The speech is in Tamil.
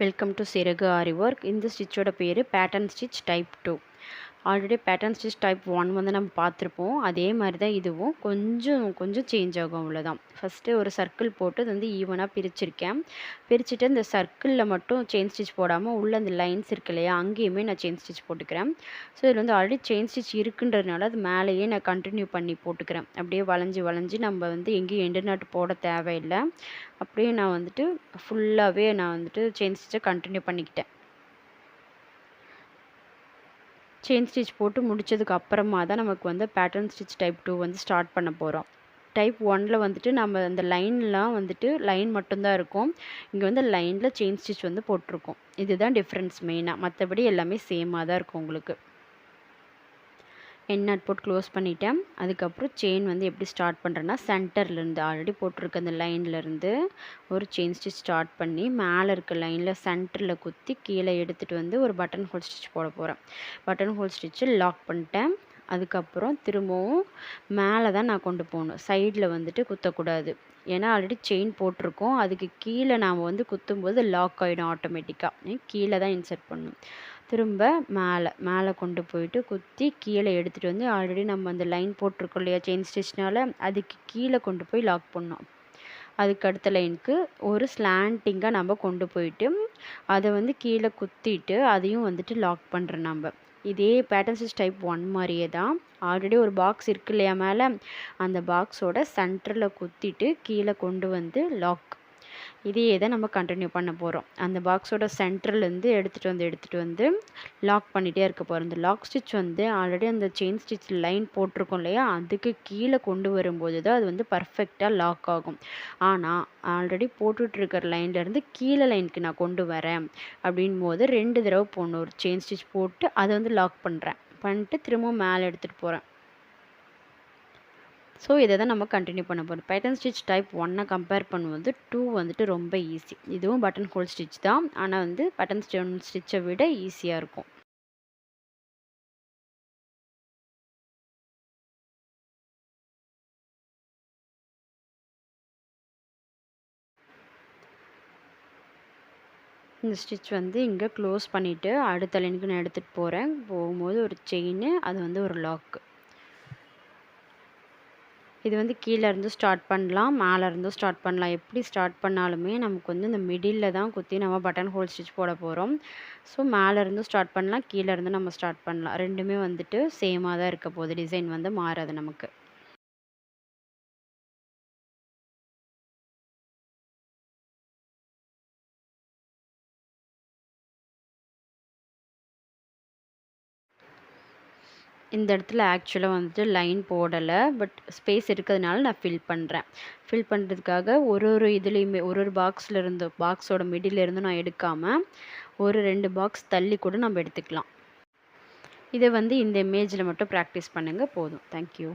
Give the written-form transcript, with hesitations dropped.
வெல்கம் டு சிறகு ஆரி ஒர்க். இந்த ஸ்டிச்சோட பேர் pattern stitch type 2. Already pattern stitch type 1 வந்து நம்ம பார்த்துருப்போம். அதே மாதிரி தான் இதுவும் கொஞ்சம் சேஞ்ச் ஆகும், அவ்வளோதான். ஃபஸ்ட்டு ஒரு சர்க்கிள் போட்டு அது வந்து ஈவனாக பிரிச்சிருக்கேன். பிரிச்சுட்டு இந்த சர்க்கிளில் மட்டும் செயின் ஸ்டிச் போடாமல் உள்ள அந்த லைன்ஸ் இருக்கு இல்லையா, அங்கேயுமே நான் செயின் ஸ்டிச் போட்டுக்கிறேன். ஸோ இதில் வந்து ஆல்ரெடி செயின் ஸ்டிச் இருக்குன்றதுனால அது மேலேயே நான் கண்டினியூ பண்ணி போட்டுக்கிறேன். அப்படியே வளைஞ்சி நம்ம வந்து எங்கேயும் எண்டு நாட்டு போட தேவையில்லை. அப்படியே நான் வந்துட்டு ஃபுல்லாகவே நான் வந்துட்டு செயின் ஸ்டிச்சை கண்டினியூ பண்ணிக்கிட்டேன். செயின் ஸ்டிச் போட்டு முடித்ததுக்கு அப்புறமா தான் நமக்கு வந்து பேட்டர்ன் ஸ்டிச் டைப் 2 வந்து ஸ்டார்ட் பண்ண போகிறோம். டைப் 1ல் வந்துட்டு நம்ம அந்த லைன்லாம் வந்துட்டு லைன் மட்டும்தான் இருக்கும். இங்கே வந்து லைனில் செயின் ஸ்டிச் வந்து போட்டிருக்கோம். இதுதான் டிஃப்ரென்ஸ் மெயினாக. மற்றபடி எல்லாமே சேமாக தான் இருக்கும் உங்களுக்கு. எண்ட் நாட் போட்டு க்ளோஸ் பண்ணிட்டேன். அதுக்கப்புறம் செயின் வந்து எப்படி ஸ்டார்ட் பண்ணுறேன்னா, சென்டர்லேருந்து ஆல்ரெடி போட்டிருக்க அந்த லைன்லேருந்து ஒரு செயின் ஸ்டிச் ஸ்டார்ட் பண்ணி மேலே இருக்க லைனில் சென்டரில் குத்தி கீழே எடுத்துகிட்டு வந்து ஒரு பட்டன் ஹோல் ஸ்டிச் போட போகிறேன். பட்டன் ஹோல் ஸ்டிச்சு லாக் பண்ணிட்டேன். அதுக்கப்புறம் திரும்பவும் மேலே தான் நான் கொண்டு போகணும். சைடில் வந்துட்டு குத்தக்கூடாது. ஏன்னா ஆல்ரெடி செயின் போட்டிருக்கோம். அதுக்கு கீழே நாம் வந்து குத்தும்போது லாக் ஆகிடும் ஆட்டோமேட்டிக்காக. கீழே தான் இன்சர்ட் பண்ணணும். திரும்ப மேலே கொண்டு போயிட்டு குத்தி கீழே எடுத்துகிட்டு வந்து ஆல்ரெடி நம்ம அந்த லைன் போட்டிருக்கோம் இல்லையா செயின் ஸ்டிச்னால், அதுக்கு கீழே கொண்டு போய் லாக் பண்ணோம். அதுக்கு அடுத்த லைனுக்கு ஒரு ஸ்லாண்டிங்காக நம்ம கொண்டு போயிட்டு அதை வந்து கீழே குத்திட்டு அதையும் வந்துட்டு லாக் பண்ணுறோம் நம்ம. இதே பேட்டர்ன் ஸ்டிச் டைப் 1 மாதிரியே தான். ஆல்ரெடி ஒரு பாக்ஸ் இருக்கு இல்லையா மேலே, அந்த பாக்ஸோட சென்டரில் குத்திட்டு கீழே கொண்டு வந்து லாக். இதையே தான் நம்ம கண்டினியூ பண்ண போகிறோம். அந்த பாக்ஸோட சென்டர்லேருந்து எடுத்துகிட்டு வந்து லாக் பண்ணிகிட்டே இருக்க போகிறோம். இந்த லாக் ஸ்டிச் வந்து ஆல்ரெடி அந்த செயின் ஸ்டிச் லைன் போட்டிருக்கோம் இல்லையா, அதுக்கு கீழே கொண்டு வரும்போது தான் அது வந்து பர்ஃபெக்டாக லாக் ஆகும். ஆனால் ஆல்ரெடி போட்டுட்ருக்கிற லைன்லேருந்து கீழே லைனுக்கு நான் கொண்டு வரேன் அப்படின் போது 2 தடவை போடணும். ஒரு செயின் ஸ்டிச் போட்டு அதை வந்து லாக் பண்ணிட்டு திரும்பவும் மேலே எடுத்துகிட்டு போகிறேன். ஸோ இதை தான் நம்ம கண்டினியூ பண்ண போகிறோம். பேட்டர்ன் ஸ்டிச் டைப் 1 கம்பேர் பண்ணும்போது 2 வந்துட்டு ரொம்ப ஈஸி. இதுவும் பட்டன் ஹோல் ஸ்டிச் தான். ஆனால் வந்து பட்டன் ஸ்டிச்சை விட ஈஸியாக இருக்கும். இந்த ஸ்டிச் வந்து இங்கே க்ளோஸ் பண்ணிவிட்டு அடுத்த லைனுக்கு நான் எடுத்துகிட்டு போகிறேன். போகும்போது ஒரு செயின், அது வந்து ஒரு லாக்கு. இது வந்து கீழே இருந்து ஸ்டார்ட் பண்ணலாம், மேலே இருந்தும் ஸ்டார்ட் பண்ணலாம். எப்படி ஸ்டார்ட் பண்ணாலுமே நமக்கு வந்து இந்த மிடில் தான் குத்தி நம்ம பட்டன் ஹோல் ஸ்டிச் போட போகிறோம். ஸோ மேலே இருந்தும் ஸ்டார்ட் பண்ணலாம், கீழே இருந்து நம்ம ஸ்டார்ட் பண்ணலாம். ரெண்டுமே வந்துட்டு சேமாக தான் இருக்க போகுது. டிசைன் வந்து மாறாது நமக்கு. இந்த இடத்துல ஆக்சுவலாக வந்துட்டு லைன் போடலை. பட் ஸ்பேஸ் இருக்கிறதுனால நான் ஃபில் பண்ணுறேன். ஃபில் பண்ணுறதுக்காக ஒரு இதுலேயுமே ஒரு பாக்ஸோட மிடில் நான் எடுக்காமல் ஒரு 2 பாக்ஸ் தள்ளி கூட நம்ம எடுத்துக்கலாம். இதை வந்து இந்த இமேஜில் மட்டும் ப்ராக்டிஸ் பண்ணுங்கள், போதும். தேங்க்யூ.